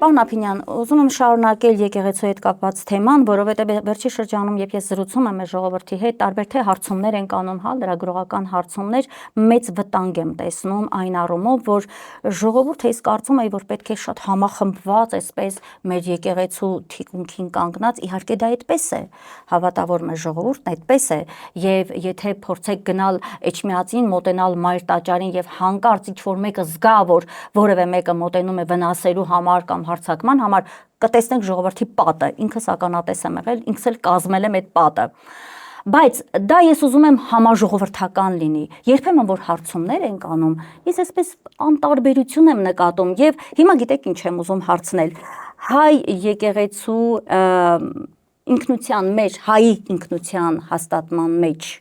Պարոն Ափինյան, ուզում եմ շարունակել եկեղեցու հետ կապված թեման, որովհետև վերջի շրջանում, երբ ես զրուցում եմ ժողովրդի հետ, տարբեր թե հարցումներ են անում, լրագրողական հարցումներ, մեծ վտանգ եմ տեսնում այն առումով, որ ժողովուրդը ես կարծում եմ, որ պետք է շատ համախմբված, այսպես մեր եկեղեցու թիկունքին կանգնած, իհարկե դա այդպես է, հավատավոր մեր ժողովուրդն այդպես է, եւ եթե փորձեք գնալ Էջմիածին, մոտենալ Մայր տաճարին եւ հանկարծ ինչ-որ մեկը զգա, որ որևէ մեկը մոտենում է վնասելու համար կամ հարձակման համար, կտեսնենք ժողովրդի պատը, ինքս ականատես եմ եղել, ինքս էլ կազմել եմ այդ պատը։ Բայց դա ես ուզում եմ համաժողովրդական լինի, երբեմն որ հարցումներ ենք անում, ես այսպես անտարբերություն եմ նկատում եւ հիմա գիտեք ինչ եմ ուզում հարցնել, հայ եկեղեցու ինքնության մեջ, հայի ինքնության հաստատման մեջ,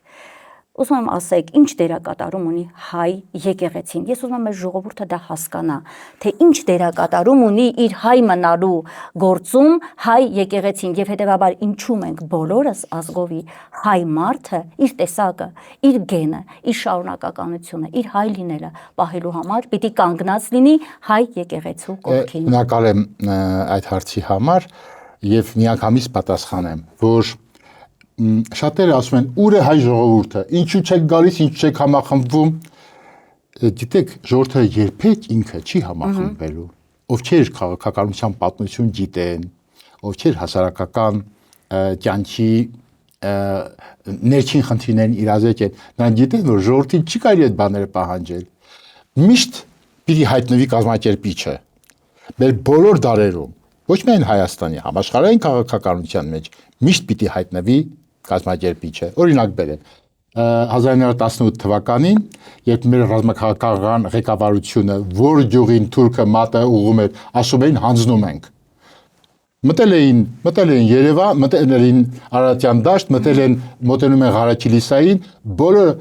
ուզում եմ ասեք, ինչ դերակատարում ունի հայ եկեղեցին, ես ուզում եմ մեր ժողովուրդը դա հասկանա, թե ինչ դերակատարում ունի իր հայ մնալու գործում հայ եկեղեցին եւ հետեւաբար ինչու մենք բոլորս ազգովի հայ մարդը իր տեսակը, իր գենը, իր շարունակականությունը, իր հայ լինելը պահելու համար պիտի կանգնած լինի հայ եկեղեցու կողքին։ Շնորհակալ եմ այդ հարցի համար եւ միանգամից պատասխանեմ, որ շատերը ասում են ուր է հայ ժողովուրդը, ինչու չեք գալիս, ինչու չեք համախմբվում, գիտեք, ժողովուրդը երբեք ինքը չի համախմբվելու, ովքեր քաղաքականության պատմություն գիտեն, ովքեր հասարակական կյանքի ներքին խնդիրներին իրազեկ են, նրանք գիտեն, որ ժողովրդին չի կարելի այդ բաները պահանջել, միշտ պիտի հայտնվի կազմակերպիչը, մեր բոլոր դարերում, ոչ միայն Հայաստանի, համաշխարհային քաղաքականության մեջ միշտ պիտի հայտնվի կազմակերպիչը, օրինակ բերեմ 1918 թվականին, երբ մեր ռազմաքաղաքական ղեկավարությունը, որ գյուղին թուրքը մատը ուղում էր, ասում էին հանձնում ենք։ Մտել էին Երևան, մտել էին Արարատյան դաշտ, մոտենում են Ղարաքիլիսային, բոլորը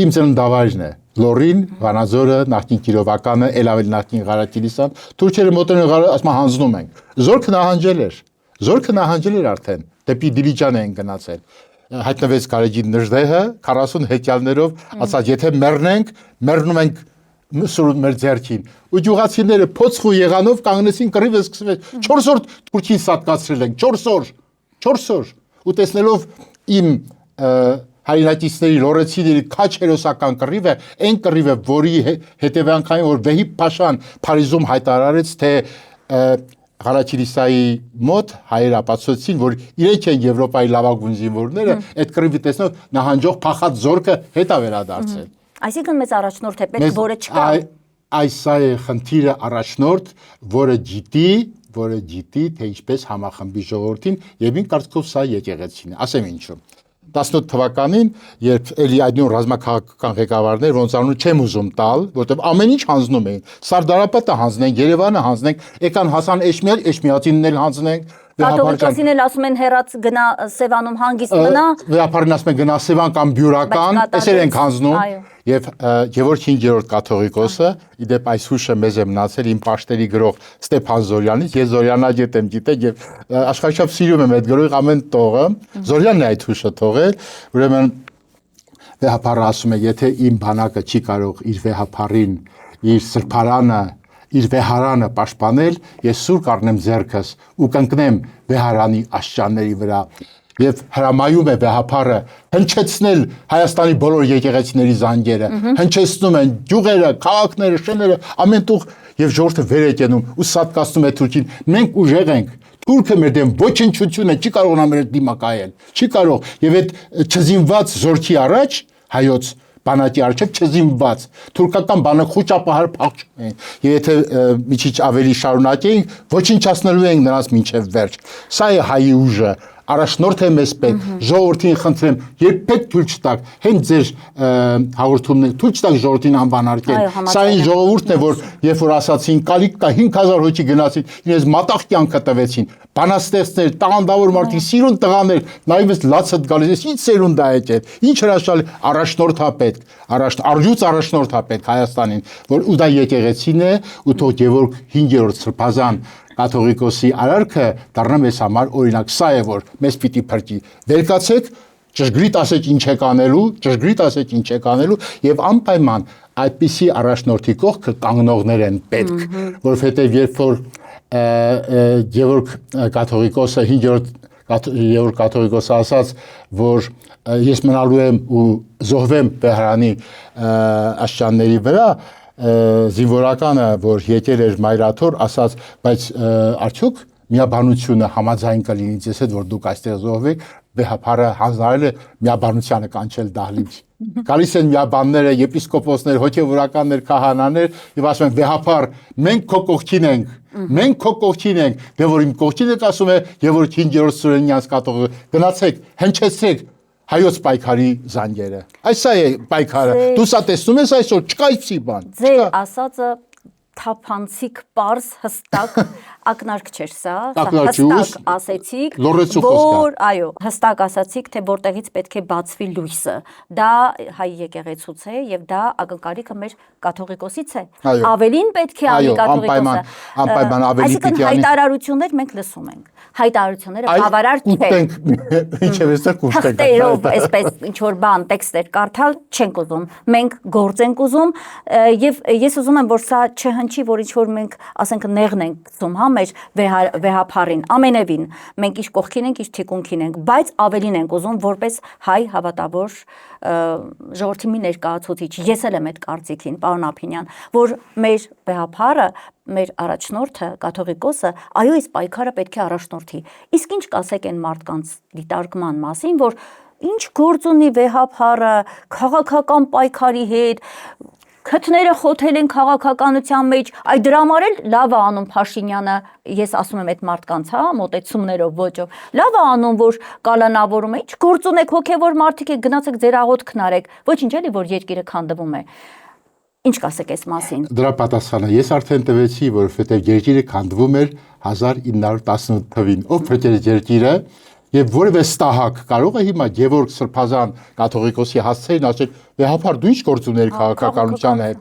իմ ծննդավայրն է, Լոռին, Վանաձորը, նախկին Կիրովականը, էլ ավելի նախկին Ղարաքիլիսան, թուրքերը մոտենում են, ասում հանձնում ենք։ Զորքը նահանջել էր արդեն, դեպի Դիլիջան են գնացել։ Հայտնվեց Գարեգին Նժդեհը 40 հեքիալներով, ասաց եթե մեռնենք, մեռնում ենք մեր ձեռքին։ Ու գյուղացիները փոცხու եղանով կանգնեցին կռիվը սկսվեց։ 4 օր թուրքին սատկացրել են, 4 օր։ Ու տեսնելով իմ հայրենակիցների լոռեցիների քաչ հերոսական կռիվը, այն կռիվը, որի հետևանքային որ Վեհիբ Փաշան Փարիզում հայտարարեց, թե Ղարաքիլիսայի մոտ հայերը ապացուցեցին, որ իրենք են Եվրոպայի լավագույն զինվորները, այդ կռիվի տեսնով նահանջող փախած զորքը հետ է վերադարձել։ Այսինքն մեծ առաջնորդ է պետք, որը չկա։ Այս է խնդիրը առաջնորդ, որը գիտի, թե ինչպես համախմբի ժողովրդին, եւ ինձ կարծիքով սա եկեղեցին է։ Ասեմ ինչու։ 18 թվականին, երբ էլի այդ նույն ռազմաքաղաքական ղեկավարներ, ոնց անուն չեմ ուզում տալ, որտեղ ամեն ինչ հանձնում էին։ Սարդարապետը հանձնենք, Երևանը հանձնենք, եկան հասան Էջմիածինն էլ հանձնենք։ Կաթողիկոսին էլ ասում են հերաց գնա Սևանում հանգիստ մնա։ Վեհապարին ասում են գնա Սևան կամ Բյուրական, այսեր ենք հանձնում։ Եվ Գևորգ 5-րդ կաթողիկոսը, իդեպ այս հուշը մեզ է մնացել իմ պաշտերի գրող Ստեփան Զորյանից, ես Զորյանագետ եմ, գիտեք, եւ աշխարհչափ սիրում եմ այդ գրողի ամեն տողը, Զորյանն է այդ հուշը թողել, ուրեմն Վեհապարը ասում է, եթե իմ բանակը չի կարող իր վեհապարին, իր սրբարանը, իր վեհարանը պաշտպանել, ես սուր կառնեմ ձեռքս ու կընկնեմ վեհարանի աշճանների վրա։ Եվ հրամայում է վեհապարը հնչեցնել Հայաստանի բոլոր եկեղեցիների զանգերը, հնչեցնում են գյուղերը, քաղաքները, շենները, ամեն տեղ եւ ժողովուրդը վեր է կենում ու սատկացնում է թուրքին։ Մենք ուժեղ ենք։ Թուրքը մեր դեմ ոչնչություն է, չի կարող նա մեր դիմակայել։ Չի կարող։ Եվ այդ չզինված զորքի առաջ հայոց բանակի արչև չզինված թուրքական բանը խոճապահար փախչում են եւ եթե մի քիչ ավելի շարունակեինք ոչնչացնելու ենք նրանց մինչեւ վերջ սա է հայի ուժը առաջնորդ է մեզ պետք ժողովրդին խնդրեմ երբեք թույլ չտաք հենց ձեր հաղորդումներ թույլ չտաք ժողովրդին անվանարկել սա այն ժողովուրդն է որ երբ որ ասացին կալիք կա 5000 հոգի գնացին իրենց մատաղ կյանքը տվեցին բանաստեղծներ տաղանդավոր մարդիկ սիրուն տղաներ նայվես լացդ գալիս ինչ սերունդ է եկել ինչ հրաշալի առաջնորդա պետք արյուծ առաջնորդա պետք Հայաստանին որ ու դա եկեղեցին է ու թող Գևորգ 5-րդ սրբազան կաթողիկոսի արարքը դառնա մեզ համար օրինակ սա է որ մեզ պիտի փրկի վերկացեք ճշգրիտ ասեք ինչ եք անելու ճշգրիտ ասեք ինչ եք անելու եւ անպայման այդպիսի առաջնորդի կողքը կանգնողներ են պետք, որովհետև երբ որ Գևորգ կաթողիկոսը 5-րդ Գևորգ կաթողիկոսը ասաց, որ ես մնալու եմ ու զոհվեմ Բեհարանի աշճանների վրա, զինվորականը, որ եկել էր մայրաթոր, ասաց, բայց արդյոք միաբանությունը համաձայն կլինի ձեզ հետ, որ դուք այստեղ զոհվեք, վեհապարը հանձնարարել է միաբանությանը կանչել դահլիճ։ Գալիս են միաբանները, եպիսկոպոսներ, հոգևորականներ, քահանաներ եւ ասում են վեհապար, մենք քո կողքին ենք, դե որ իմ կողքին եք ասում է Գևորգ 5-րդ Սուրենյանց կաթողիկոսը, գնացեք, հնչեցեք հայոց պայքարի զանգերը։ Այսա է պայքարը։ Դու սա տեսնում ես այսօր, չկա իցի բան։ Ձեր ասածը թափանցիկ պարզ հստակ ակնարկ չէր սա, հստակ ասեցիք, որ այո, հստակ ասացիք, թե որտեղից պետք է բացվի լույսը։ Դա հայ եկեղեցուց է եւ դա ակնկալիքը մեր կաթողիկոսից է։ Ավելին պետք է անի կաթողիկոսը։ Անպայման ավելի պիտի անի։ Այսինքն հայտարարություններ մենք լսում ենք։ Հայտարարությունները բավարար չեն։ Ինչեւ էստեղ կուշտենք։ Թղթերով այսպես ինչ որ բան տեքստեր կարդալ չենք ուզում։ Մենք գործ ենք ուզում եւ ես ուզում եմ որ սա չհնչի, որ ինչ որ մենք ասենք նեղն ենք գցում, հա, մեր վեհապարին, ամենևին մենք իր կողքին ենք, իր թիկունքին ենք, բայց ավելին ենք ուզում որպես հայ հավատավոր ժողովրդի մի ներկայացուցիչ, ես էլ եմ այդ կարծիքին, պարոն Ափինյան, որ մեր վեհապարը, մեր առաջնորդը, կաթողիկոսը, այո, այս պայքարը պետք է առաջնորդի։ Իսկ ինչ կասեք այն մարդկանց դիտարկման մասին, որ ինչ գործ ունի վեհապարը քաղաքական պայքարի հետ, քթները խոթել են քաղաքականության մեջ, այ դրա համար էլ լավ է անում Փաշինյանը, ես ասում եմ այդ մարդկանց, հա, մոտեցումներով, ոճով, լավ է անում, որ կալանավորում է, ինչ գործ ունեք հոգևոր մարդիկ եք, գնացեք ձեր աղոթքն արեք, ոչինչ էլի, որ երկիրը քանդվում է։ Ինչ կասեք այս մասին։ Դրա պատասխանը ես արդեն տվեցի, որովհետև երկիրը քանդվում էր 1918 թվականին, ով փրկել երկիրը եւ որևէ ստահակ կարող է հիմա Գևորգ Սրբազան կաթողիկոսի հասցեին ասել, վեհապար դու ինչ գործ ուներ քաղաքականության հետ։